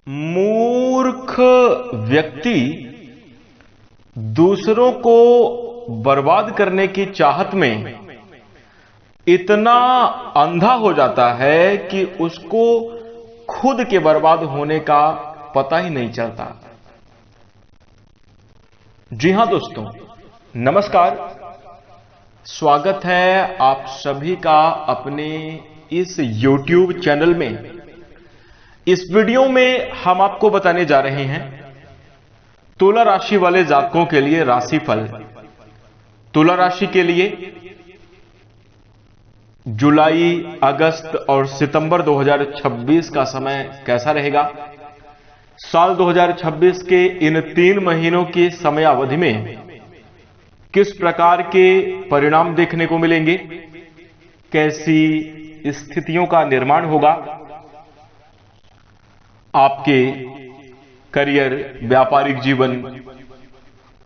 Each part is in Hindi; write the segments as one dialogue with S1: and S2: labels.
S1: मूर्ख व्यक्ति दूसरों को बर्बाद करने की चाहत में इतना अंधा हो जाता है कि उसको खुद के बर्बाद होने का पता ही नहीं चलता। जी हां दोस्तों, नमस्कार। स्वागत है आप सभी का अपने इस YouTube चैनल में। इस वीडियो में हम आपको बताने जा रहे हैं तुला राशि वाले जातकों के लिए राशिफल। तुला राशि के लिए जुलाई, अगस्त और सितंबर 2026 का समय कैसा रहेगा। साल 2026 के इन 3 महीनों की समय अवधि में किस प्रकार के परिणाम देखने को मिलेंगे, कैसी स्थितियों का निर्माण होगा, आपके करियर, व्यापारिक जीवन,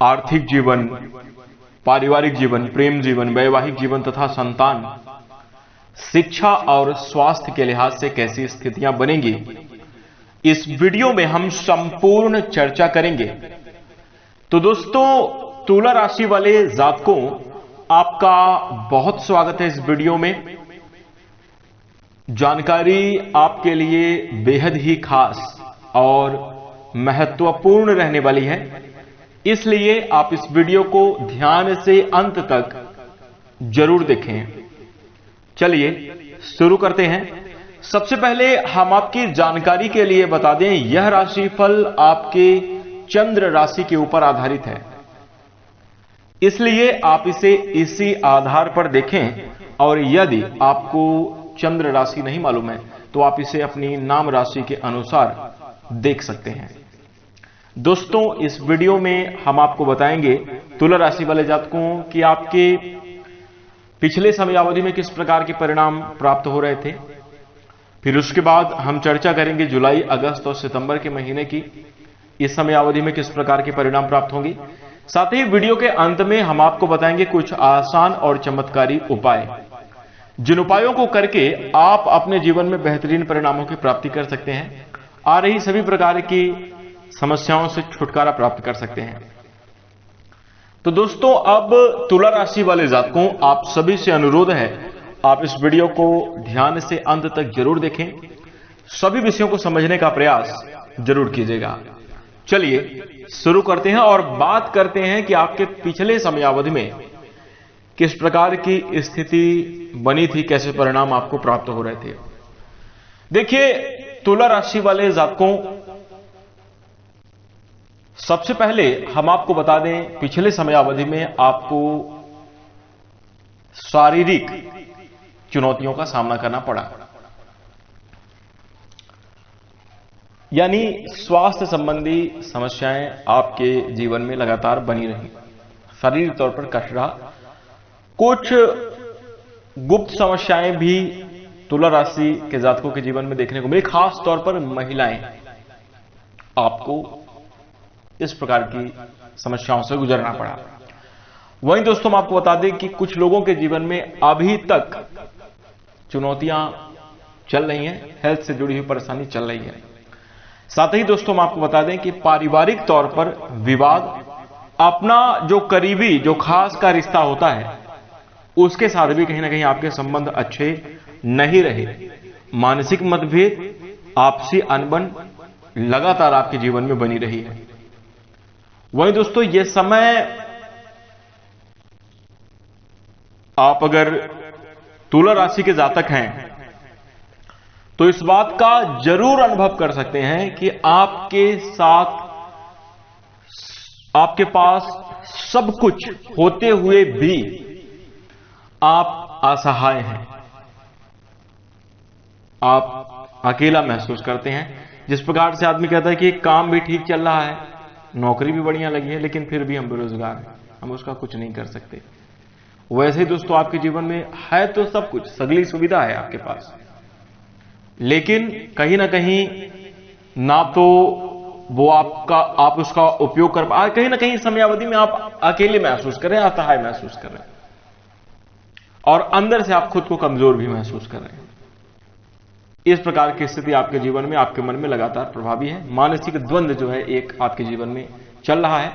S1: आर्थिक जीवन, पारिवारिक जीवन, प्रेम जीवन, वैवाहिक जीवन तथा संतान, शिक्षा और स्वास्थ्य के लिहाज से कैसी स्थितियां बनेंगी, इस वीडियो में हम संपूर्ण चर्चा करेंगे। तो दोस्तों, तुला राशि वाले जातकों, आपका बहुत स्वागत है इस वीडियो में। जानकारी आपके लिए बेहद ही खास और महत्वपूर्ण रहने वाली है, इसलिए आप इस वीडियो को ध्यान से अंत तक जरूर देखें। चलिए शुरू करते हैं। सबसे पहले हम आपकी जानकारी के लिए बता दें, यह राशिफल आपके चंद्र राशि के ऊपर आधारित है, इसलिए आप इसे इसी आधार पर देखें। और यदि आपको चंद्र राशि नहीं मालूम है तो आप इसे अपनी नाम राशि के अनुसार देख सकते हैं। दोस्तों, इस वीडियो में हम आपको बताएंगे तुला राशि वाले जातकों कि आपके पिछले समयावधि में किस प्रकार के परिणाम प्राप्त हो रहे थे। फिर उसके बाद हम चर्चा करेंगे जुलाई, अगस्त और सितंबर के महीने की, इस समयावधि में किस प्रकार के परिणाम प्राप्त होंगे। साथ ही वीडियो के अंत में हम आपको बताएंगे कुछ आसान और चमत्कारी उपाय, जिन उपायों को करके आप अपने जीवन में बेहतरीन परिणामों की प्राप्ति कर सकते हैं, आ रही सभी प्रकार की समस्याओं से छुटकारा प्राप्त कर सकते हैं। तो दोस्तों, अब तुला राशि वाले जातकों, आप सभी से अनुरोध है, आप इस वीडियो को ध्यान से अंत तक जरूर देखें, सभी विषयों को समझने का प्रयास जरूर कीजिएगा। चलिए शुरू करते हैं और बात करते हैं कि आपके पिछले समयावधि में किस प्रकार की स्थिति बनी थी, कैसे परिणाम आपको प्राप्त हो रहे थे। देखिए तुला राशि वाले जातकों, सबसे पहले हम आपको बता दें, पिछले समयावधि में आपको शारीरिक चुनौतियों का सामना करना पड़ा, यानी स्वास्थ्य संबंधी समस्याएं आपके जीवन में लगातार बनी रही, शारीरिक तौर पर कष्ट रहा। कुछ गुप्त समस्याएं भी तुला राशि के जातकों के जीवन में देखने को मिली, खास तौर पर महिलाएं, आपको इस प्रकार की समस्याओं से गुजरना पड़ा। वहीं दोस्तों, हम आपको बता दें कि कुछ लोगों के जीवन में अभी तक चुनौतियां चल रही हैं, हेल्थ से जुड़ी हुई परेशानी चल रही है। साथ ही दोस्तों, हम आपको बता दें कि पारिवारिक तौर पर विवाद, अपना जो करीबी, जो खास का रिश्ता होता है, उसके साथ भी कहीं ना कहीं आपके संबंध अच्छे नहीं रहे। मानसिक मतभेद, आपसी अनबन लगातार आपके जीवन में बनी रही है। वहीं दोस्तों, यह समय आप अगर तुला राशि के जातक हैं तो इस बात का जरूर अनुभव कर सकते हैं कि आपके साथ, आपके पास सब कुछ होते हुए भी आप असहाय हैं, आप अकेला महसूस करते हैं। जिस प्रकार से आदमी कहता है कि काम भी ठीक चल रहा है, नौकरी भी बढ़िया लगी है, लेकिन फिर भी हम बेरोजगार हैं, हम उसका कुछ नहीं कर सकते। वैसे ही दोस्तों, आपके जीवन में है तो सब कुछ, सगली सुविधा है आपके पास, लेकिन कहीं ना कहीं ना तो वो आप उसका उपयोग कर पा, कहीं ना कहीं समयावधि में आप अकेले महसूस कर रहे हैं, असहाय महसूस कर रहे हैं, और अंदर से आप खुद को कमजोर भी महसूस कर रहे हैं। इस प्रकार की स्थिति आपके जीवन में, आपके मन में लगातार प्रभावी है। मानसिक द्वंद्व जो है एक आपके जीवन में चल रहा है।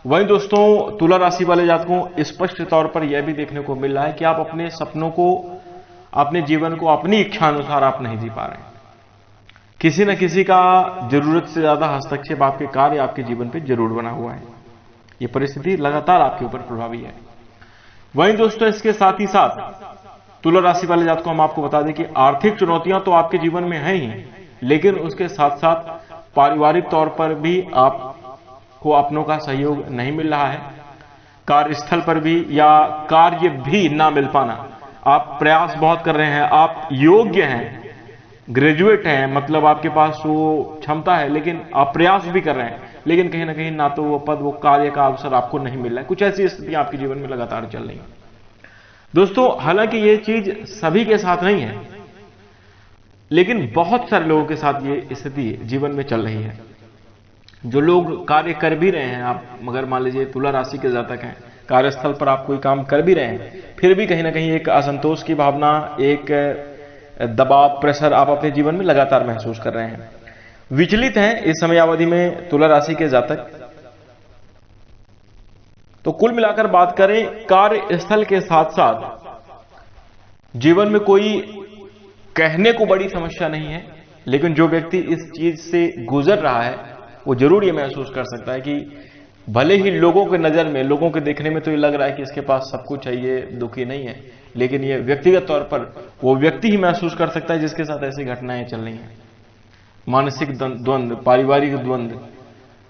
S1: वहीं दोस्तों तुला राशि वाले जातकों स्पष्ट तौर पर यह भी देखने को मिल रहा है कि आप अपने सपनों को, अपने जीवन को अपनी इच्छा अनुसार आप नहीं जी पा रहे हैं। किसी न किसी का जरूरत से ज्यादा हस्तक्षेप आपके कार्य, आपके जीवन पे जरूर बना हुआ है। यह परिस्थिति लगातार आपके ऊपर प्रभावी है। वहीं दोस्तों इसके साथ ही साथ तुला राशि वाले जातकों हम आपको बता दें कि आर्थिक चुनौतियां तो आपके जीवन में हैं ही, लेकिन उसके साथ साथ पारिवारिक तौर पर भी आपको अपनों का सहयोग नहीं मिल रहा है। कार्यस्थल पर भी या कार्य भी ना मिल पाना। आप प्रयास बहुत कर रहे हैं, आप योग्य हैं, ग्रेजुएट हैं, मतलब आपके पास वो क्षमता है, लेकिन आप प्रयास भी कर रहे हैं, लेकिन कहीं ना कहीं ना तो वो पद, वो कार्य का अवसर आपको नहीं मिल रहा है। कुछ ऐसी स्थितियां आपके जीवन में लगातार चल रही हैं दोस्तों। हालांकि ये चीज सभी के साथ नहीं है, लेकिन बहुत सारे लोगों के साथ ये स्थिति जीवन में चल रही है। जो लोग कार्य कर भी रहे हैं, आप मगर मान लीजिए तुला राशि के जातक हैं, कार्यस्थल पर आप कोई काम कर भी रहे हैं, फिर भी कहीं ना कहीं एक असंतोष की भावना, एक दबाव, प्रेशर आप अपने जीवन में लगातार महसूस कर रहे हैं। विचलित हैं इस समय अवधि में तुला राशि के जातक। तो कुल मिलाकर बात करें, कार्यस्थल के साथ साथ जीवन में कोई कहने को बड़ी समस्या नहीं है, लेकिन जो व्यक्ति इस चीज से गुजर रहा है वो जरूर ये महसूस कर सकता है कि भले ही लोगों के नजर में, लोगों के देखने में तो ये लग रहा है कि इसके पास सब कुछ है, ये दुखी नहीं है, लेकिन ये व्यक्तिगत तौर पर वो व्यक्ति ही महसूस कर सकता है जिसके साथ ऐसी घटनाएं चल रही हैं। मानसिक द्वंद्व, पारिवारिक द्वंद्व,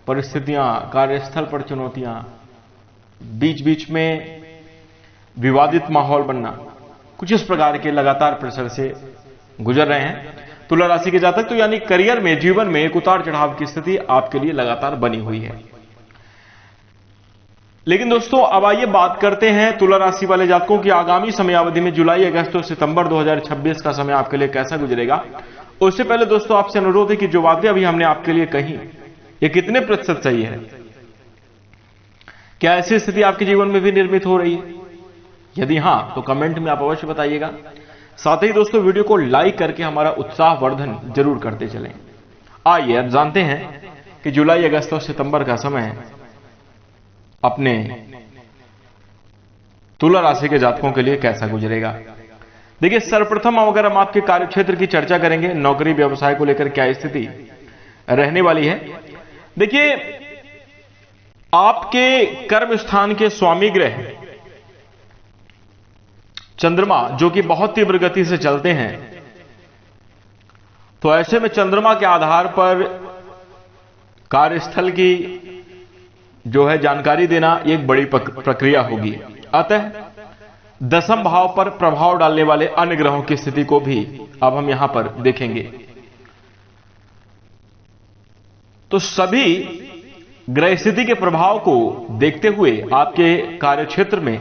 S1: परिस्थितियां, कार्यस्थल पर चुनौतियां, बीच बीच में विवादित माहौल बनना, कुछ इस प्रकार के लगातार प्रेशर से गुजर रहे हैं तुला राशि के जातक। तो यानी करियर में, जीवन में एक उतार चढ़ाव की स्थिति आपके लिए लगातार बनी हुई है। लेकिन दोस्तों अब आइए बात करते हैं तुला राशि वाले जातकों की आगामी समयावधि में जुलाई, अगस्त और सितंबर 2026 का समय आपके लिए कैसा गुजरेगा। उससे पहले दोस्तों आपसे अनुरोध है कि जो बातें अभी हमने आपके लिए कही, ये कितने प्रतिशत सही है? क्या ऐसी स्थिति आपके जीवन में भी निर्मित हो रही है? यदि हां तो कमेंट में आप अवश्य बताइएगा। साथ ही दोस्तों वीडियो को लाइक करके हमारा उत्साह वर्धन जरूर करते चलें। आइए अब जानते हैं कि जुलाई, अगस्त और सितंबर का समय अपने तुला राशि के जातकों के लिए कैसा गुजरेगा। देखिए सर्वप्रथम अगर हम आपके कार्यक्षेत्र की चर्चा करेंगे, नौकरी व्यवसाय को लेकर क्या स्थिति रहने वाली है। देखिए आपके कर्म स्थान के स्वामी ग्रह चंद्रमा, जो कि बहुत तीव्र गति से चलते हैं, तो ऐसे में चंद्रमा के आधार पर कार्यस्थल की जो है जानकारी देना एक बड़ी प्रक्रिया होगी। अतः दसम भाव पर प्रभाव डालने वाले अन्य ग्रहों की स्थिति को भी अब हम यहां पर देखेंगे। तो सभी ग्रह स्थिति के प्रभाव को देखते हुए आपके कार्यक्षेत्र में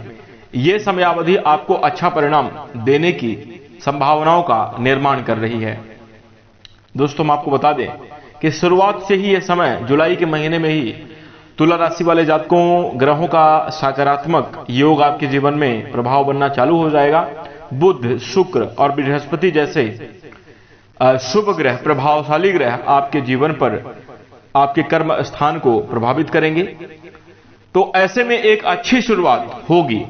S1: यह समयावधि आपको अच्छा परिणाम देने की संभावनाओं का निर्माण कर रही है। दोस्तों हम आपको बता दें कि शुरुआत से ही यह समय, जुलाई के महीने में ही तुला राशि वाले जातकों ग्रहों का सकारात्मक योग आपके जीवन में प्रभाव बनना चालू हो जाएगा। बुध, शुक्र और बृहस्पति जैसे शुभ ग्रह, प्रभावशाली ग्रह आपके जीवन पर, आपके कर्म स्थान को प्रभावित करेंगे। तो ऐसे में एक अच्छी शुरुआत होगी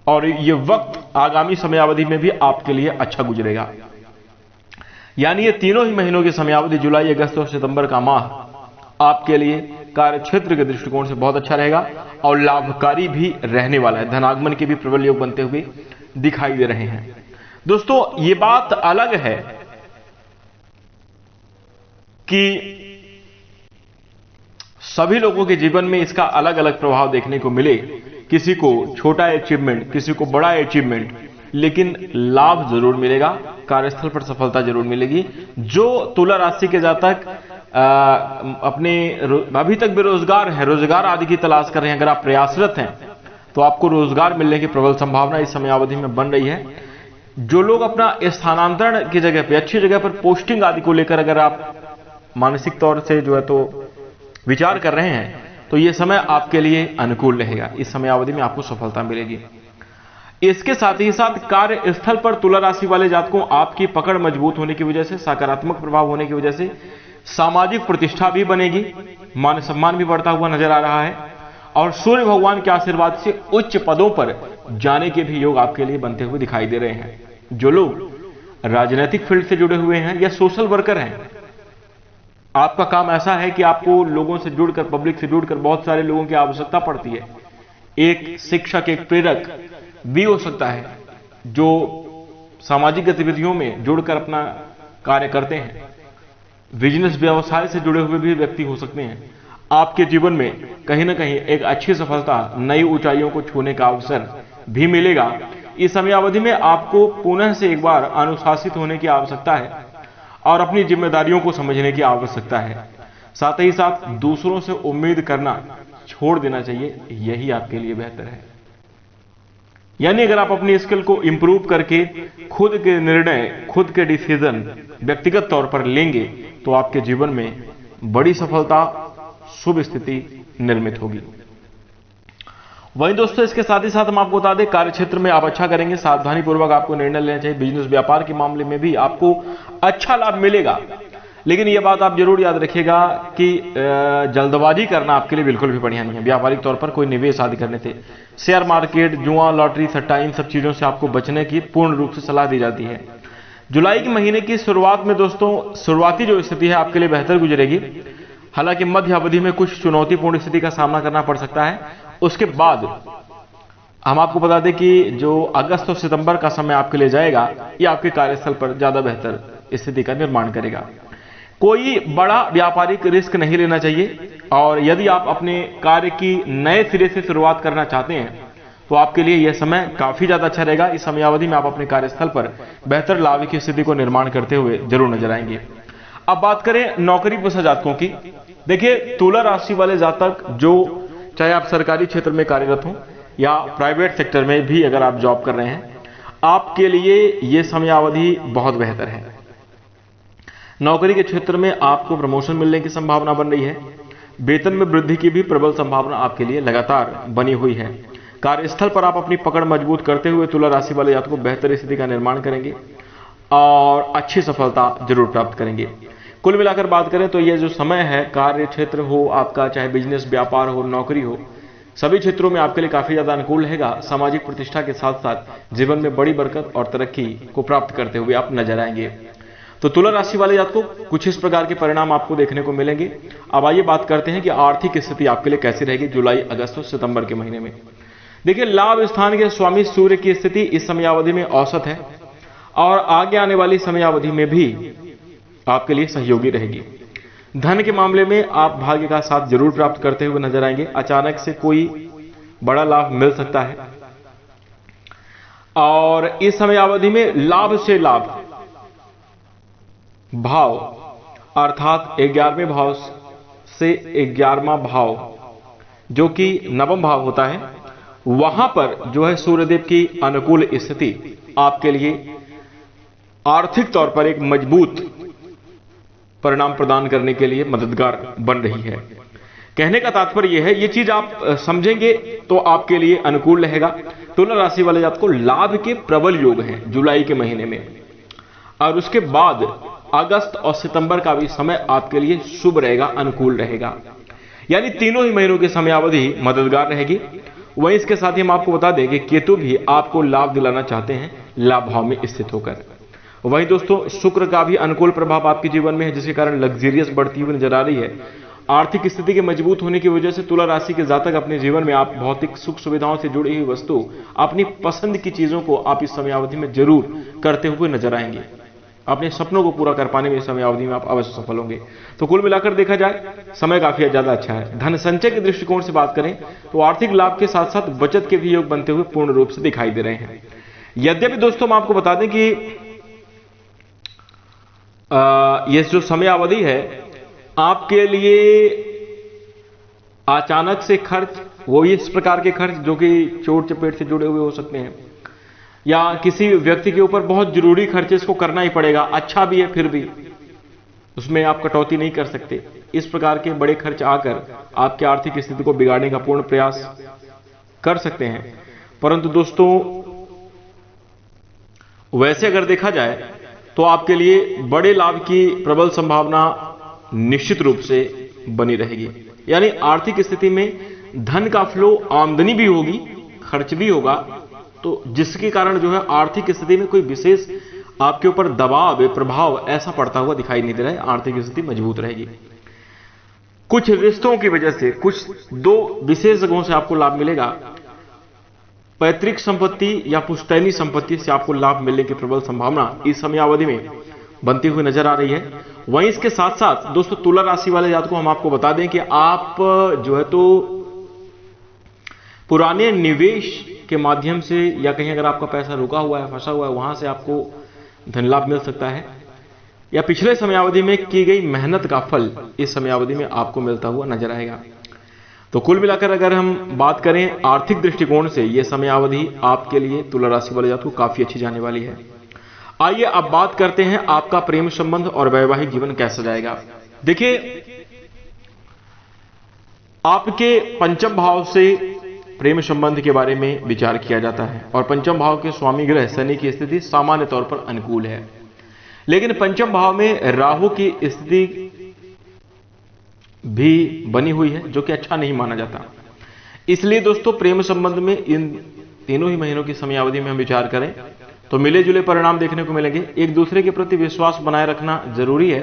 S1: और ये वक्त आगामी समयावधि में भी आपके लिए अच्छा गुजरेगा। यानी ये तीनों ही महीनों की समयावधि, जुलाई, अगस्त और सितंबर का माह आपके लिए कार्यक्षेत्र के दृष्टिकोण से बहुत अच्छा रहेगा और लाभकारी भी रहने वाला है। धनागमन के भी प्रबल योग बनते हुए दिखाई दे रहे हैं। दोस्तों ये बात अलग है कि सभी लोगों के जीवन में इसका अलग अलग प्रभाव देखने को मिले। किसी को छोटा अचीवमेंट, किसी को बड़ा अचीवमेंट, लेकिन लाभ जरूर मिलेगा, कार्यस्थल पर सफलता जरूर मिलेगी। जो तुला राशि के जातक अपने अभी तक बेरोजगार हैं, रोजगार आदि की तलाश कर रहे हैं, अगर आप प्रयासरत हैं तो आपको रोजगार मिलने की प्रबल संभावना इस समयावधि में बन रही है। जो लोग अपना स्थानांतरण की जगह पे, अच्छी जगह पर पोस्टिंग आदि को लेकर अगर आप मानसिक तौर से जो है तो विचार कर रहे हैं, तो यह समय आपके लिए अनुकूल रहेगा। इस समयावधि में आपको सफलता मिलेगी। इसके साथ ही साथ कार्यस्थल पर तुला राशि वाले जातकों आपकी पकड़ मजबूत होने की वजह से, सकारात्मक प्रभाव होने की वजह से सामाजिक प्रतिष्ठा भी बनेगी, मान सम्मान भी बढ़ता हुआ नजर आ रहा है और सूर्य भगवान के आशीर्वाद से उच्च पदों पर जाने के भी योग आपके लिए बनते हुए दिखाई दे रहे हैं। जो लोग राजनीतिक फील्ड से जुड़े हुए हैं या सोशल वर्कर हैं, आपका काम ऐसा है कि आपको लोगों से जुड़कर, पब्लिक से जुड़कर बहुत सारे लोगों की आवश्यकता पड़ती है। एक शिक्षक, एक प्रेरक भी हो सकता है जो सामाजिक गतिविधियों में जुड़कर अपना कार्य करते हैं। बिजनेस व्यवसाय से जुड़े हुए भी व्यक्ति हो सकते हैं। आपके जीवन में कहीं ना कहीं एक अच्छी सफलता, नई ऊंचाइयों को छूने का अवसर भी मिलेगा। इस समयावधि में आपको पुनः से एक बार अनुशासित होने की आवश्यकता है और अपनी जिम्मेदारियों को समझने की आवश्यकता है। साथ ही साथ दूसरों से उम्मीद करना छोड़ देना चाहिए, यही आपके लिए बेहतर है। यानी अगर आप अपनी स्किल को इंप्रूव करके खुद के निर्णय, खुद के डिसीजन व्यक्तिगत तौर पर लेंगे तो आपके जीवन में बड़ी सफलता, शुभ स्थिति निर्मित होगी। वहीं दोस्तों, इसके साथ ही साथ हम आपको बता दें, कार्यक्षेत्र में आप अच्छा करेंगे, सावधानी पूर्वक आपको निर्णय लेना चाहिए। बिजनेस व्यापार के मामले में भी आपको अच्छा लाभ मिलेगा, लेकिन यह बात आप जरूर याद रखिएगा कि जल्दबाजी करना आपके लिए बिल्कुल भी बढ़िया नहीं है। व्यापारिक तौर पर कोई निवेश आदि करने से, शेयर मार्केट, जुआ, लॉटरी, सट्टा, इन सब चीजों से आपको बचने की पूर्ण रूप से सलाह दी जाती है। जुलाई के महीने की शुरुआत में दोस्तों, शुरुआती जो स्थिति है आपके लिए बेहतर गुजरेगी। हालांकि मध्य अवधि में कुछ चुनौतीपूर्ण स्थिति का सामना करना पड़ सकता है। उसके बाद हम आपको बता दें कि जो अगस्त और सितंबर का समय आपके लिए जाएगा, ये आपके कार्यस्थल पर ज्यादा बेहतर स्थिति का निर्माण करेगा। कोई बड़ा व्यापारिक रिस्क नहीं लेना चाहिए और यदि आप अपने कार्य की नए सिरे से शुरुआत करना चाहते हैं तो आपके लिए यह समय काफी ज्यादा अच्छा रहेगा। इस समयावधि में आप अपने कार्यस्थल पर बेहतर लाभ की स्थिति को निर्माण करते हुए जरूर नजर आएंगे। अब बात करें नौकरी पेशा जातकों की। देखिए, तुला राशि वाले जातक जो चाहे आप सरकारी क्षेत्र में कार्यरत हों या प्राइवेट सेक्टर में भी अगर आप जॉब कर रहे हैं, आपके लिए यह समयावधि बहुत बेहतर है। नौकरी के क्षेत्र में आपको प्रमोशन मिलने की संभावना बन रही है। वेतन में वृद्धि की भी प्रबल संभावना आपके लिए लगातार बनी हुई है। कार्यस्थल पर आप अपनी पकड़ मजबूत करते हुए तुला राशि वाले जातक को बेहतर स्थिति का निर्माण करेंगे और अच्छी सफलता जरूर प्राप्त करेंगे। कुल मिलाकर बात करें तो यह जो समय है, कार्य क्षेत्र हो आपका, चाहे बिजनेस, व्यापार हो, नौकरी हो, सभी क्षेत्रों में आपके लिए काफी ज्यादा अनुकूल रहेगा। सामाजिक प्रतिष्ठा के साथ साथ जीवन में बड़ी बरकत और तरक्की को प्राप्त करते हुए आप नजर आएंगे। तो तुला राशि वाले जातकों को कुछ इस प्रकार के परिणाम आपको देखने को मिलेंगे। अब आइए बात करते हैं कि आर्थिक स्थिति आपके लिए कैसी रहेगी जुलाई, अगस्त और सितंबर के महीने में। देखिए, लाभ स्थान के स्वामी सूर्य की स्थिति इस समयावधि में औसत है और आगे आने वाली समयावधि में भी आपके लिए सहयोगी रहेगी। धन के मामले में आप भाग्य का साथ जरूर प्राप्त करते हुए नजर आएंगे। अचानक से कोई बड़ा लाभ मिल सकता है और इस समयावधि में लाभ से लाभ भाव अर्थात 11वें भाव से 11वां भाव जो कि नवम भाव होता है, वहां पर जो है सूर्यदेव की अनुकूल स्थिति आपके लिए आर्थिक तौर पर एक मजबूत परिणाम प्रदान करने के लिए मददगार बन रही है। कहने का तात्पर्य यह है, ये चीज आप समझेंगे तो आपके लिए अनुकूल रहेगा। तुला राशि वाले जातकों को लाभ के प्रबल योग हैं जुलाई के महीने में और उसके बाद अगस्त और सितंबर का भी समय आपके लिए शुभ रहेगा, अनुकूल रहेगा। यानी तीनों ही महीनों की समयावधि मददगार रहेगी। वहीं इसके साथ ही हम आपको बता दें कि केतु भी आपको लाभ दिलाना चाहते हैं लाभ भाव में स्थित होकर। वहीं दोस्तों, शुक्र का भी अनुकूल प्रभाव आपके जीवन में है, जिसके कारण लग्जरियस बढ़ती हुई नजर आ रही है। आर्थिक स्थिति के मजबूत होने की वजह से तुला राशि के जातक अपने जीवन में आप भौतिक सुख सुविधाओं से जुड़ी हुई वस्तु, अपनी पसंद की चीजों को आप इस समयावधि में जरूर करते हुए नजर आएंगे। अपने सपनों को पूरा कर पाने में इस समयावधि में आप अवश्य सफल होंगे। तो कुल मिलाकर देखा जाए समय काफी ज्यादा अच्छा है। धन संचय के दृष्टिकोण से बात करें तो आर्थिक लाभ के साथ साथ बचत के भी योग बनते हुए पूर्ण रूप से दिखाई दे रहे हैं। यद्यपि दोस्तों, हम आपको बता दें कि ये जो समयावधि है आपके लिए अचानक से खर्च, वो इस प्रकार के खर्च जो कि चोट चपेट से जुड़े हुए हो सकते हैं या किसी व्यक्ति के ऊपर बहुत जरूरी खर्चे इसको करना ही पड़ेगा, अच्छा भी है फिर भी उसमें आप कटौती नहीं कर सकते। इस प्रकार के बड़े खर्च आकर आपकी आर्थिक स्थिति को बिगाड़ने का पूर्ण प्रयास कर सकते हैं। परंतु दोस्तों, वैसे अगर देखा जाए तो आपके लिए बड़े लाभ की प्रबल संभावना निश्चित रूप से बनी रहेगी। यानी आर्थिक स्थिति में धन का फ्लो, आमदनी भी होगी, खर्च भी होगा, तो जिसके कारण जो है आर्थिक स्थिति में कोई विशेष आपके ऊपर दबाव, प्रभाव ऐसा पड़ता हुआ दिखाई नहीं दे रहा है। आर्थिक स्थिति मजबूत रहेगी। कुछ रिश्तों की वजह से, कुछ दो विशेष जगहों से आपको लाभ मिलेगा। पैतृक संपत्ति या पुश्तैनी संपत्ति से आपको लाभ मिलने की प्रबल संभावना इस समयावधि में बनती हुई नजर आ रही है। वहीं इसके साथ साथ दोस्तों तुला राशि वाले जातकों को हम आपको बता दें कि आप जो है तो पुराने निवेश के माध्यम से या कहीं अगर आपका पैसा रुका हुआ है, फंसा हुआ है, वहां से आपको धन लाभ मिल सकता है, या पिछले समयावधि में की गई मेहनत का फल इस समयावधि में आपको मिलता हुआ नजर आएगा। तो कुल मिलाकर अगर हम बात करें आर्थिक दृष्टिकोण से, यह समयावधि आपके लिए तुला राशि वाले जातकों को काफी अच्छी जाने वाली है। आइए अब बात करते हैं आपका प्रेम संबंध और वैवाहिक जीवन कैसा जाएगा। देखिए, आपके पंचम भाव से प्रेम संबंध के बारे में विचार किया जाता है और पंचम भाव के स्वामी ग्रह शनि की स्थिति सामान्य तौर पर अनुकूल है, लेकिन पंचम भाव में राहु की स्थिति भी बनी हुई है जो कि अच्छा नहीं माना जाता। इसलिए दोस्तों प्रेम संबंध में इन तीनों ही महीनों की समयावधि में हम विचार करें तो मिले जुले परिणाम देखने को मिलेंगे। एक दूसरे के प्रति विश्वास बनाए रखना जरूरी है।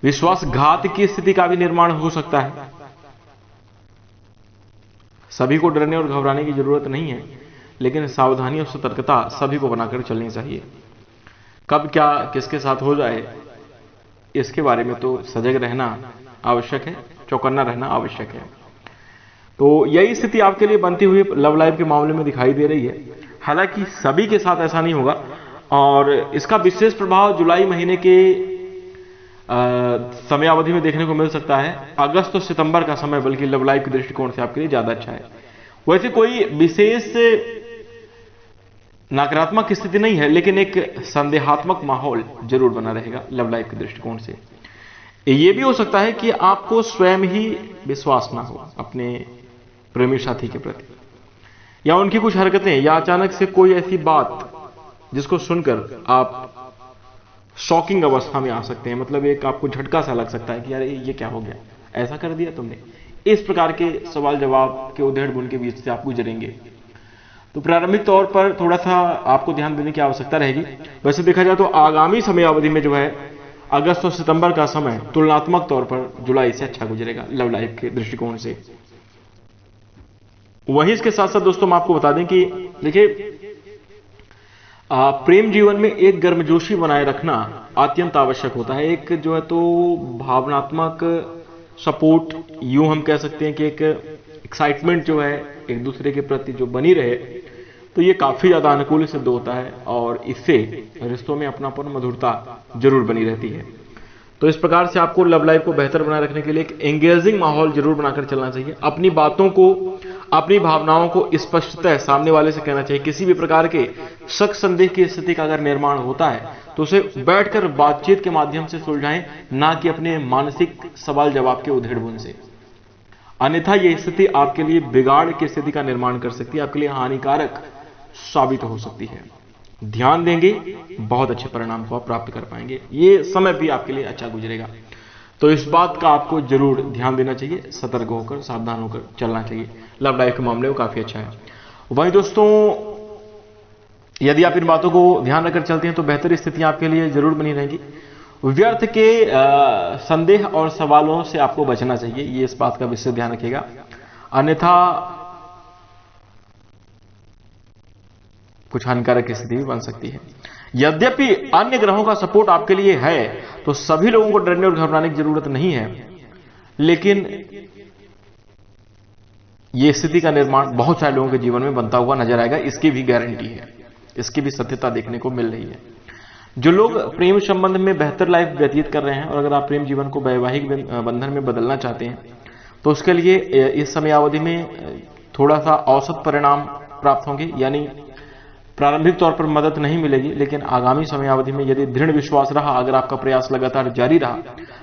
S1: विश्वासघात की स्थिति का भी निर्माण हो सकता है। सभी को डरने और घबराने की जरूरत नहीं है, लेकिन सावधानी और सतर्कता सभी को बनाकर चलनी चाहिए। कब क्या किसके साथ हो जाए इसके बारे में तो सजग रहना आवश्यक है, चौकन्ना रहना आवश्यक है। तो यही स्थिति आपके लिए बनती हुई लव लाइफ के मामले में दिखाई दे रही है। हालांकि सभी के साथ ऐसा नहीं होगा और इसका विशेष प्रभाव जुलाई महीने के समयावधि में देखने को मिल सकता है। अगस्त और सितंबर का समय बल्कि लव लाइफ के दृष्टिकोण से आपके लिए ज्यादा अच्छा है। वैसे कोई विशेष नकारात्मक स्थिति नहीं है, लेकिन एक संदेहात्मक माहौल जरूर बना रहेगा लव लाइफ के दृष्टिकोण से। यह भी हो सकता है कि आपको स्वयं ही विश्वास ना हो अपने प्रेमी साथी के प्रति, या उनकी कुछ हरकतें, या अचानक से कोई ऐसी बात जिसको सुनकर आप शॉकिंग अवस्था में आ सकते हैं। मतलब एक आपको झटका सा लग सकता है कि यार ये क्या हो गया, ऐसा कर दिया तुमने। इस प्रकार के सवाल जवाब के उधेड़ बुन के बीच से आप गुजरेंगे। तो प्रारंभिक तौर पर थोड़ा सा आपको ध्यान देने की आवश्यकता रहेगी। वैसे देखा जाए तो आगामी समयावधि में जो है अगस्त और सितंबर का समय तुलनात्मक तौर पर जुलाई से अच्छा गुजरेगा लव लाइफ के दृष्टिकोण से। वहीं इसके साथ साथ दोस्तों हम आपको बता दें कि देखिए प्रेम जीवन में एक गर्मजोशी बनाए रखना अत्यंत आवश्यक होता है। एक जो है तो भावनात्मक सपोर्ट, यूं हम कह सकते हैं कि एक एक्साइटमेंट जो है एक दूसरे के प्रति जो बनी रहे, तो ये काफी ज्यादा अनुकूल सिद्ध होता है और इससे रिश्तों में अपनापन, मधुरता जरूर बनी रहती है। तो इस प्रकार से आपको लव लाइफ को बेहतर बनाए रखने के लिए एक एंगेजिंग माहौल जरूर बनाकर चलना चाहिए। अपनी बातों को, अपनी भावनाओं को स्पष्टतः सामने वाले से कहना चाहिए। किसी भी प्रकार के शक संदेह की स्थिति का अगर निर्माण होता है तो उसे बैठकर बातचीत के माध्यम से सुलझाएं, ना कि अपने मानसिक सवाल जवाब के उधेड़-बुन से। अन्यथा यह स्थिति आपके लिए बिगाड़ की स्थिति का निर्माण कर सकती है, आपके लिए हानिकारक साबित हो सकती है। ध्यान देंगे, बहुत अच्छे परिणाम को आप प्राप्त कर पाएंगे। ये समय भी आपके लिए अच्छा गुजरेगा। तो इस बात का आपको जरूर ध्यान देना चाहिए, सतर्क होकर, सावधान होकर चलना चाहिए। लव लाइफ के मामले में काफी अच्छा है। वहीं दोस्तों यदि आप इन बातों को ध्यान रखकर चलते हैं तो बेहतर स्थितियां आपके लिए जरूर बनी रहेंगी। व्यर्थ के संदेह और सवालों से आपको बचना चाहिए, ये इस बात का विशेष ध्यान रखिएगा। अन्यथा कुछ हानिकारक स्थिति भी बन सकती है। यद्यपि अन्य ग्रहों का सपोर्ट आपके लिए है तो सभी लोगों को डरने और घबराने की जरूरत नहीं है, लेकिन यह स्थिति का निर्माण बहुत सारे लोगों के जीवन में बनता हुआ नजर आएगा। इसकी भी गारंटी है, इसकी भी सत्यता देखने को मिल रही है। जो लोग प्रेम संबंध में बेहतर लाइफ व्यतीत कर रहे हैं और अगर आप प्रेम जीवन को वैवाहिक बंधन में बदलना चाहते हैं तो उसके लिए इस समयावधि में थोड़ा सा औसत परिणाम प्राप्त होंगे। यानी प्रारंभिक तौर पर मदद नहीं मिलेगी, लेकिन आगामी समयावधि में यदि दृढ़ विश्वास रहा, अगर आपका प्रयास लगातार जारी रहा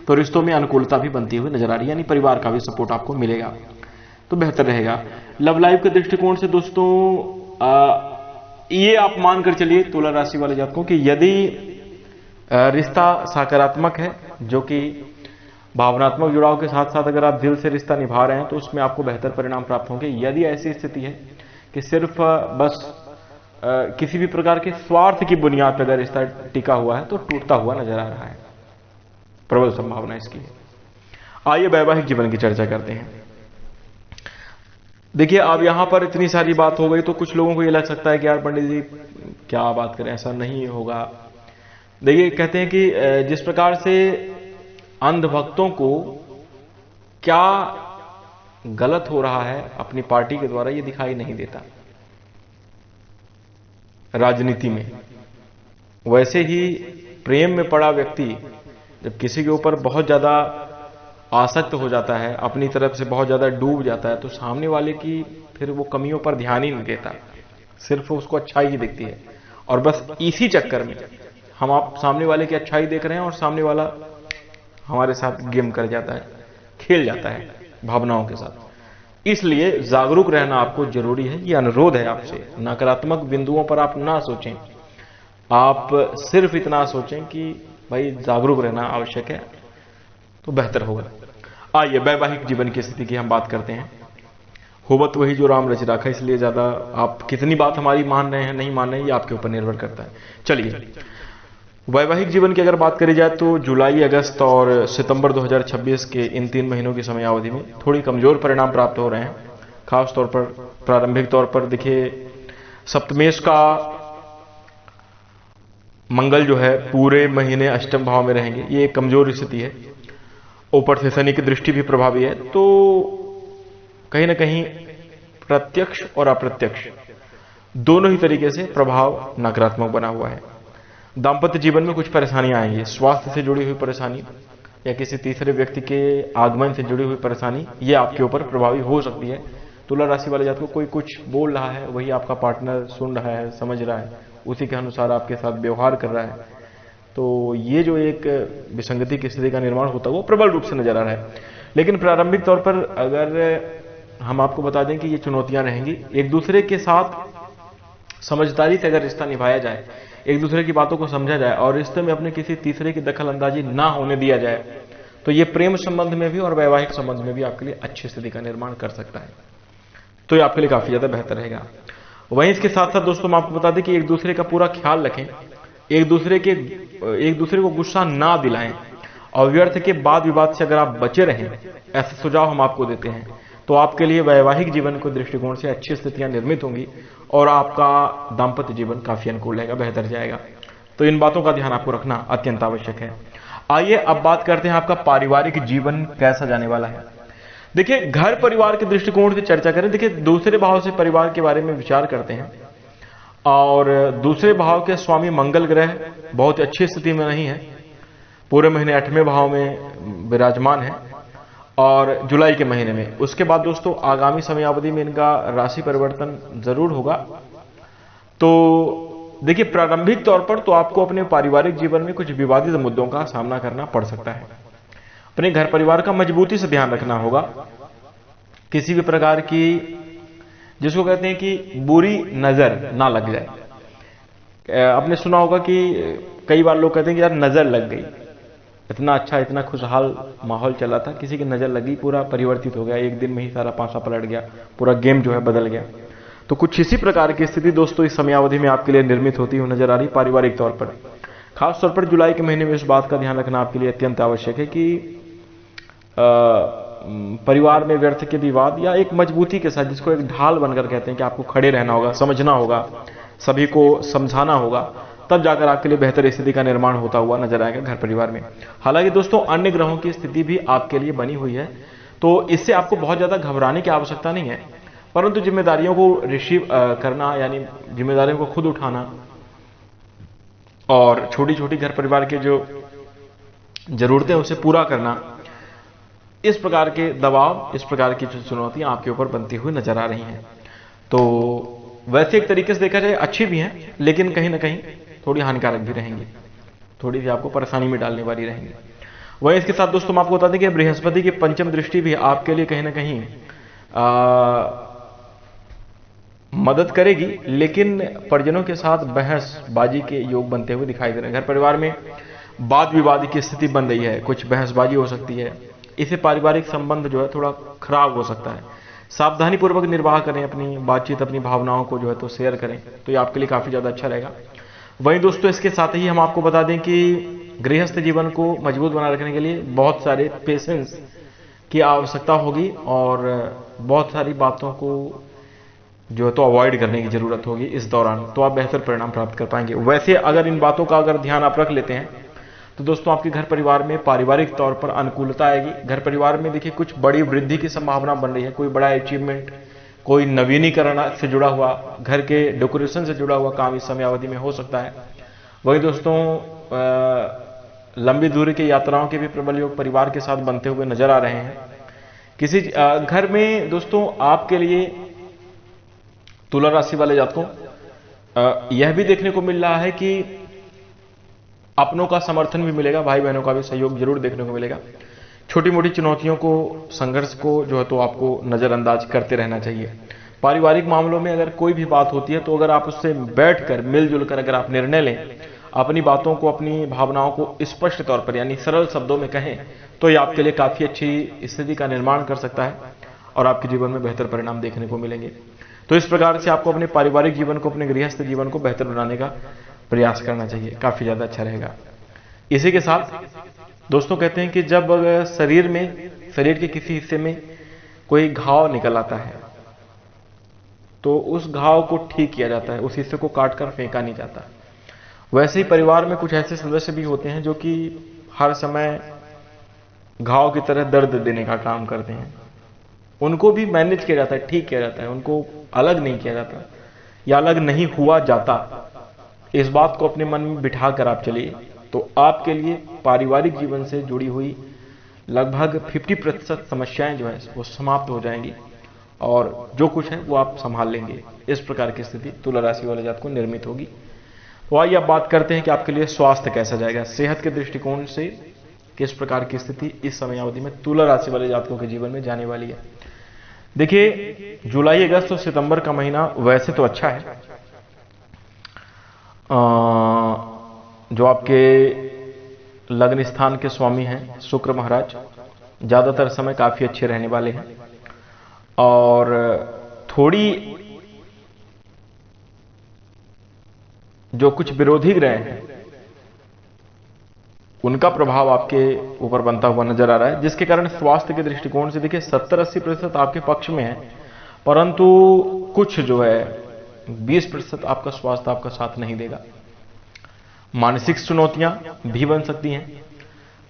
S1: तो रिश्तों में अनुकूलता भी बनती हुई नजर आ रही है। यानी परिवार का भी सपोर्ट आपको मिलेगा तो बेहतर रहेगा। लव लाइफ के दृष्टिकोण से दोस्तों ये आप मानकर चलिए तुला राशि वाले जातकों कि यदि रिश्ता सकारात्मक है, जो कि भावनात्मक जुड़ाव के साथ साथ अगर आप दिल से रिश्ता निभा रहे हैं तो उसमें आपको बेहतर परिणाम प्राप्त होंगे। यदि ऐसी स्थिति है कि सिर्फ बस किसी भी प्रकार के स्वार्थ की बुनियाद पर अगर रिश्ता टिका हुआ है तो टूटता हुआ नजर आ रहा है, प्रबल संभावना इसकी है। आइए वैवाहिक जीवन की चर्चा करते हैं। देखिए, अब यहां पर इतनी सारी बात हो गई तो कुछ लोगों को ये लग सकता है कि यार पंडित जी क्या बात करें, ऐसा नहीं होगा। देखिए, कहते हैं कि जिस प्रकार से अंधभक्तों को क्या गलत हो रहा है अपनी पार्टी के द्वारा ये दिखाई नहीं देता राजनीति में, वैसे ही प्रेम में पड़ा व्यक्ति जब किसी के ऊपर बहुत ज्यादा आसक्त हो जाता है, अपनी तरफ से बहुत ज्यादा डूब जाता है, तो सामने वाले की फिर वो कमियों पर ध्यान ही नहीं देता, सिर्फ उसको अच्छाई ही दिखती है। और बस इसी चक्कर में हम आप सामने वाले की अच्छाई देख रहे हैं और सामने वाला हमारे साथ गेम कर जाता है, खेल जाता है भावनाओं के साथ। इसलिए जागरूक रहना आपको जरूरी है। ये अनुरोध है आपसे, नकारात्मक बिंदुओं पर आप ना सोचें, आप सिर्फ इतना सोचें कि भाई जागरूक रहना आवश्यक है तो बेहतर होगा। आइए वैवाहिक जीवन की स्थिति की हम बात करते हैं। होवत वही जो राम रच राखा, इसलिए ज्यादा आप कितनी बात हमारी मान रहे हैं नहीं मान रहे हैं ये आपके ऊपर निर्भर करता है। चलिए, वैवाहिक जीवन की अगर बात करी जाए तो जुलाई, अगस्त और सितंबर 2026 के इन 3 महीनों की समयावधि में थोड़ी कमजोर परिणाम प्राप्त हो रहे हैं। खास तौर पर प्रारंभिक तौर पर देखिए, सप्तमेश का मंगल जो है पूरे महीने अष्टम भाव में रहेंगे, ये एक कमजोर स्थिति है। ऊपर से शनि की दृष्टि भी प्रभावी है, तो कहीं ना कहीं प्रत्यक्ष और अप्रत्यक्ष दोनों ही तरीके से प्रभाव नकारात्मक बना हुआ है। दांपत्य जीवन में कुछ परेशानियां आएंगी, स्वास्थ्य से जुड़ी हुई परेशानी या किसी तीसरे व्यक्ति के आगमन से जुड़ी हुई परेशानी, ये आपके ऊपर प्रभावी हो सकती है। तुला राशि वाले जातकों को कोई कुछ बोल रहा है, वही आपका पार्टनर सुन रहा है, समझ रहा है, उसी के अनुसार आपके साथ व्यवहार कर रहा है, तो ये जो एक विसंगति की स्थिति का निर्माण होता है वो प्रबल रूप से नजर आ रहा है। लेकिन प्रारंभिक तौर पर अगर हम आपको बता दें कि ये चुनौतियां रहेंगी, एक दूसरे के साथ समझदारी से अगर रिश्ता निभाया जाए, एक दूसरे की बातों को समझा जाए और रिश्ते में अपने किसी तीसरे की दखल अंदाजी ना होने दिया जाए, तो ये प्रेम संबंध में भी और वैवाहिक संबंध में भी आपके लिए अच्छी स्थिति का निर्माण कर सकता है। तो ये आपके लिए काफी ज्यादा बेहतर रहेगा। वहीं इसके साथ साथ दोस्तों मैं आपको बता दें कि एक दूसरे का पूरा ख्याल रखें, एक दूसरे को गुस्सा ना दिलाएं और व्यर्थ के वाद विवाद से अगर आप बचे रहें, ऐसे सुझाव हम आपको देते हैं, तो आपके लिए वैवाहिक जीवन के दृष्टिकोण से अच्छी स्थितियां निर्मित होंगी और आपका दाम्पत्य जीवन काफी अनुकूल रहेगा, बेहतर जाएगा। तो इन बातों का ध्यान आपको रखना अत्यंत आवश्यक है। आइए अब बात करते हैं आपका पारिवारिक जीवन कैसा जाने वाला है। देखिए, घर परिवार के दृष्टिकोण से चर्चा करें। देखिए, दूसरे भाव से परिवार के बारे में विचार करते हैं और दूसरे भाव के स्वामी मंगल ग्रह बहुत अच्छी स्थिति में नहीं है, पूरे महीने 8वें भाव में विराजमान है और जुलाई के महीने में। उसके बाद दोस्तों आगामी समयावधि में इनका राशि परिवर्तन जरूर होगा। तो देखिए, प्रारंभिक तौर पर तो आपको अपने पारिवारिक जीवन में कुछ विवादित मुद्दों का सामना करना पड़ सकता है। अपने घर परिवार का मजबूती से ध्यान रखना होगा, किसी भी प्रकार की जिसको कहते हैं कि बुरी नजर ना लग जाए। आपने सुना होगा कि कई बार लोग कहते हैं कि यार नजर लग गई, इतना अच्छा इतना खुशहाल माहौल चला था, किसी की नजर लगी, पूरा परिवर्तित हो गया, एक दिन में ही सारा पासा पलट गया, पूरा गेम जो है बदल गया। तो कुछ इसी प्रकार की स्थिति दोस्तों इस समयावधि में आपके लिए निर्मित होती हुई नजर आ रही पारिवारिक तौर पर। खासतौर पर जुलाई के महीने में इस बात का ध्यान रखना आपके लिए अत्यंत आवश्यक है कि परिवार में व्यर्थ के विवाद या एक मजबूती के साथ, जिसको एक ढाल बनकर कहते हैं कि आपको खड़े रहना होगा, समझना होगा, सभी को समझाना होगा, तब जाकर आपके लिए बेहतर स्थिति का निर्माण होता हुआ नजर आएगा घर परिवार में। हालांकि दोस्तों अन्य ग्रहों की स्थिति भी आपके लिए बनी हुई है, तो इससे आपको बहुत ज्यादा घबराने की आवश्यकता नहीं है, परंतु जिम्मेदारियों को रिसीव करना, यानी जिम्मेदारियों को खुद उठाना और छोटी छोटी घर परिवार के जो जरूरतें उसे पूरा करना, इस प्रकार के दबाव, इस प्रकार की जो चुनौतियां आपके ऊपर बनती हुई नजर आ रही हैं। तो वैसे एक तरीके से देखा जाए अच्छी भी हैं, लेकिन कहीं ना कहीं थोड़ी हानिकारक भी रहेंगी, थोड़ी सी आपको परेशानी में डालने वाली रहेंगी। वहीं इसके साथ दोस्तों हम आपको बता दें कि बृहस्पति की पंचम दृष्टि भी आपके लिए कहीं ना कहीं मदद करेगी, लेकिन परिजनों के साथ बहसबाजी के योग बनते हुए दिखाई दे रहे हैं। घर परिवार में वाद विवाद की स्थिति बन रही है, कुछ बहसबाजी हो सकती है, इससे पारिवारिक संबंध जो है थोड़ा खराब हो सकता है। सावधानी पूर्वक निर्वाह करें अपनी बातचीत, अपनी भावनाओं को जो है तो शेयर करें, तो ये आपके लिए काफी ज्यादा अच्छा रहेगा। वहीं दोस्तों इसके साथ ही हम आपको बता दें कि गृहस्थ जीवन को मजबूत बनाए रखने के लिए बहुत सारे पेशेंस की आवश्यकता होगी और बहुत सारी बातों को जो है तो अवॉइड करने की जरूरत होगी इस दौरान, तो आप बेहतर परिणाम प्राप्त कर पाएंगे। वैसे अगर इन बातों का अगर ध्यान आप रख लेते हैं तो दोस्तों आपके घर परिवार में पारिवारिक तौर पर अनुकूलता आएगी। घर परिवार में देखिए कुछ बड़ी वृद्धि की संभावना बन रही है, कोई बड़ा अचीवमेंट, कोई नवीनीकरण से जुड़ा हुआ, घर के डेकोरेशन से जुड़ा हुआ काम इस समय अवधि में हो सकता है। वही दोस्तों लंबी दूरी की यात्राओं के भी प्रबल योग परिवार के साथ बनते हुए नजर आ रहे हैं। किसी घर में दोस्तों आपके लिए तुला राशि वाले जातकों यह भी देखने को मिल रहा है कि अपनों का समर्थन भी मिलेगा, भाई बहनों का भी सहयोग जरूर देखने को मिलेगा। छोटी मोटी चुनौतियों को, संघर्ष को जो है तो आपको नजरअंदाज करते रहना चाहिए। पारिवारिक मामलों में अगर कोई भी बात होती है तो अगर आप उससे बैठकर मिलजुल कर अगर आप निर्णय लें, अपनी बातों को, अपनी भावनाओं को स्पष्ट तौर पर यानी सरल शब्दों में कहें, तो ये आपके लिए काफी अच्छी स्थिति का निर्माण कर सकता है और आपके जीवन में बेहतर परिणाम देखने को मिलेंगे। तो इस प्रकार से आपको अपने पारिवारिक जीवन को, अपने गृहस्थ जीवन को बेहतर बनाने का प्रयास करना चाहिए, काफी ज्यादा अच्छा रहेगा। इसी के साथ दोस्तों कहते हैं कि जब शरीर के किसी हिस्से में कोई घाव निकल आता है तो उस घाव को ठीक किया जाता है, उस हिस्से को काटकर फेंका नहीं जाता। वैसे ही परिवार में कुछ ऐसे सदस्य भी होते हैं जो कि हर समय घाव की तरह दर्द देने का काम करते हैं, उनको भी मैनेज किया जाता है, ठीक किया जाता है, उनको अलग नहीं किया जाता या अलग नहीं हुआ जाता। इस बात को अपने मन में बिठा कर आप चलिए तो आपके लिए पारिवारिक जीवन से जुड़ी हुई लगभग 50% समस्याएं जो है वो समाप्त हो जाएंगी और जो कुछ है वो आप संभाल लेंगे। इस प्रकार की स्थिति तुला राशि वाले जातकों को निर्मित होगी। तो आइए अब बात करते हैं कि आपके लिए स्वास्थ्य कैसा जाएगा, सेहत के दृष्टिकोण से किस प्रकार की स्थिति इस समय अवधि में तुला राशि वाले जातकों के जीवन में जाने वाली है। देखिए जुलाई, अगस्त और सितंबर का महीना वैसे तो अच्छा है। जो आपके लग्न स्थान के स्वामी हैं शुक्र महाराज, ज्यादातर समय काफी अच्छे रहने वाले हैं और थोड़ी जो कुछ विरोधी ग्रह हैं उनका प्रभाव आपके ऊपर बनता हुआ नजर आ रहा है, जिसके कारण स्वास्थ्य के दृष्टिकोण से देखिए 70-80% आपके पक्ष में है, परंतु कुछ जो है 20% आपका स्वास्थ्य आपका साथ नहीं देगा। मानसिक चुनौतियां भी बन सकती हैं,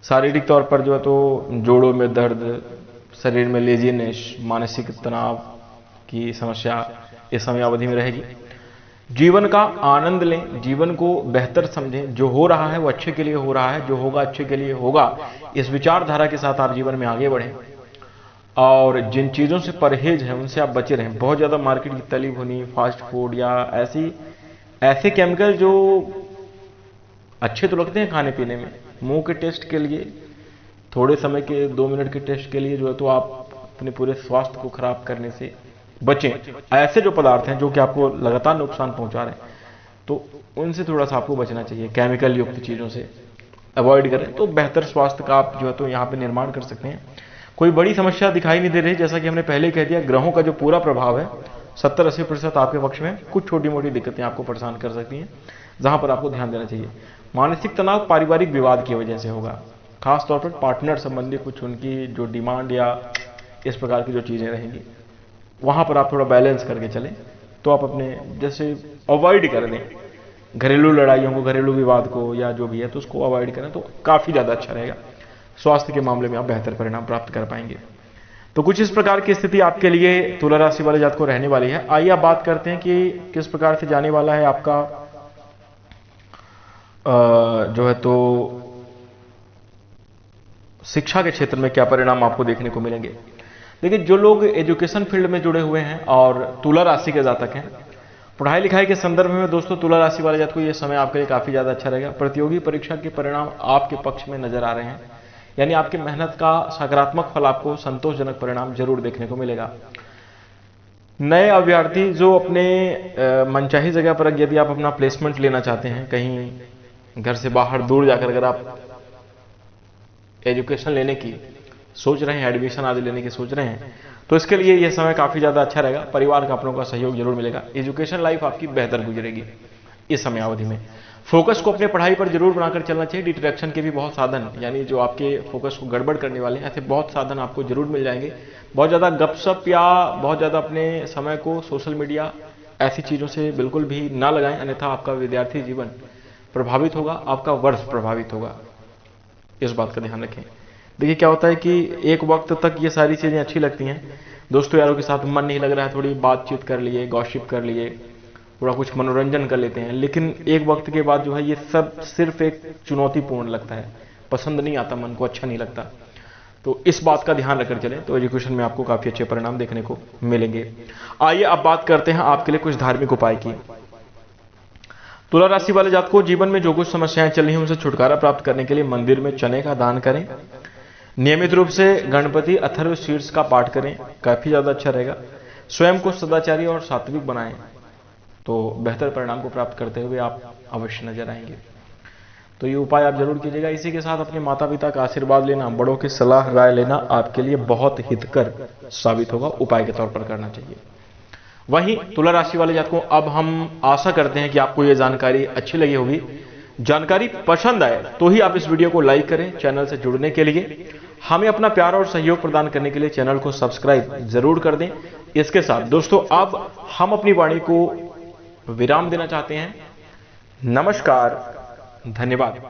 S1: शारीरिक तौर पर जो है तो जोड़ों में दर्द, शरीर में लेजीनेस, मानसिक तनाव की समस्या इस समय अवधि में रहेगी। जीवन का आनंद लें, जीवन को बेहतर समझें, जो हो रहा है वो अच्छे के लिए हो रहा है, जो होगा अच्छे के लिए होगा, इस विचारधारा के साथ आप जीवन में आगे बढ़ें और जिन चीजों से परहेज है उनसे आप बचे रहें। बहुत ज्यादा मार्केट की तली भुनी, फास्ट फूड या ऐसे केमिकल जो अच्छे तो लगते हैं खाने पीने में, मुंह के टेस्ट के लिए, थोड़े समय के 2 मिनट के टेस्ट के लिए जो है तो आप अपने पूरे स्वास्थ्य को खराब करने से बचें। ऐसे जो पदार्थ हैं जो कि आपको लगातार नुकसान पहुंचा रहे हैं तो उनसे थोड़ा सा आपको बचना चाहिए, केमिकल युक्त चीजों से अवॉइड करें तो बेहतर स्वास्थ्य का आप जो है तो यहाँ पे निर्माण कर सकते हैं। कोई बड़ी समस्या दिखाई नहीं दे रही, जैसा कि हमने पहले कह दिया, ग्रहों का जो पूरा प्रभाव है 70-80% आपके पक्ष में। कुछ छोटी मोटी दिक्कतें आपको परेशान कर सकती हैं जहां पर आपको ध्यान देना चाहिए। मानसिक तनाव पारिवारिक विवाद की वजह से होगा, खासतौर पर पार्टनर संबंधी कुछ उनकी जो डिमांड या इस प्रकार की जो चीजें रहेंगी वहां पर आप थोड़ा बैलेंस करके चलें तो आप अपने जैसे अवॉइड कर दें घरेलू लड़ाइयों को, घरेलू विवाद को या जो भी है तो उसको अवॉइड करें तो काफी ज्यादा अच्छा रहेगा। स्वास्थ्य के मामले में आप बेहतर परिणाम प्राप्त कर पाएंगे। तो कुछ इस प्रकार की स्थिति आपके लिए तुला राशि वाले जातक को रहने वाली है। आइए आप बात करते हैं कि किस प्रकार से जाने वाला है आपका जो है तो शिक्षा के क्षेत्र में क्या परिणाम आपको देखने को मिलेंगे। देखिए जो लोग एजुकेशन फील्ड में जुड़े हुए हैं और तुला राशि के जातक हैं, पढ़ाई लिखाई के संदर्भ में दोस्तों तुला राशि वाले जातक को यह समय आपके लिए काफी ज्यादा अच्छा रहेगा। प्रतियोगी परीक्षा के परिणाम आपके पक्ष में नजर आ रहे हैं, यानी आपकी मेहनत का सकारात्मक फल आपको संतोषजनक परिणाम जरूर देखने को मिलेगा। नए अभ्यर्थी जो अपने मनचाही जगह पर यदि आप अपना प्लेसमेंट लेना चाहते हैं, कहीं घर से बाहर दूर जाकर अगर आप एजुकेशन लेने की सोच रहे हैं, एडमिशन आदि लेने की सोच रहे हैं, तो इसके लिए यह समय काफ़ी ज़्यादा अच्छा रहेगा। परिवार का अपनों का सहयोग जरूर मिलेगा। एजुकेशन लाइफ आपकी बेहतर गुजरेगी इस समय अवधि में। फोकस को अपने पढ़ाई पर जरूर बनाकर चलना चाहिए। डिस्ट्रैक्शन के भी बहुत साधन, यानी जो आपके फोकस को गड़बड़ करने वाले हैं, ऐसे बहुत साधन आपको जरूर मिल जाएंगे। बहुत ज़्यादा गपशप या बहुत ज़्यादा अपने समय को सोशल मीडिया ऐसी चीज़ों से बिल्कुल भी ना लगाएं, अन्यथा आपका विद्यार्थी जीवन प्रभावित होगा, आपका वर्ष प्रभावित होगा। इस बात का ध्यान रखें। देखिए क्या होता है कि एक वक्त तक ये सारी चीज़ें अच्छी लगती हैं, दोस्तों यारों के साथ मन नहीं लग रहा है, थोड़ी बातचीत कर लिए, गॉसिप कर लिए, थोड़ा कुछ मनोरंजन कर लेते हैं, लेकिन एक वक्त के बाद जो है ये सब सिर्फ एक चुनौतीपूर्ण लगता है, पसंद नहीं आता, मन को अच्छा नहीं लगता। तो इस बात का ध्यान रखकर चलें तो एजुकेशन में आपको काफ़ी अच्छे परिणाम देखने को मिलेंगे। आइए अब बात करते हैं आपके लिए कुछ धार्मिक उपाय की। तुला राशि वाले जातकों को जीवन में जो कुछ समस्याएं चल रही हैं उनसे छुटकारा प्राप्त करने के लिए मंदिर में चने का दान करें। नियमित रूप से गणपति अथर्व शीर्ष का पाठ करें, काफी ज्यादा अच्छा रहेगा। स्वयं को सदाचारी और सात्विक बनाएं तो बेहतर परिणाम को प्राप्त करते हुए आप अवश्य नजर आएंगे। तो ये उपाय आप जरूर कीजिएगा। इसी के साथ अपने माता पिता का आशीर्वाद लेना, बड़ों की सलाह राय लेना आपके लिए बहुत हितकर साबित होगा, उपाय के तौर पर करना चाहिए। वहीं तुला राशि वाले जातकों, अब हम आशा करते हैं कि आपको यह जानकारी अच्छी लगी होगी। जानकारी पसंद आए तो ही आप इस वीडियो को लाइक करें। चैनल से जुड़ने के लिए, हमें अपना प्यार और सहयोग प्रदान करने के लिए चैनल को सब्सक्राइब जरूर कर दें। इसके साथ दोस्तों अब हम अपनी वाणी को विराम देना चाहते हैं। नमस्कार, धन्यवाद।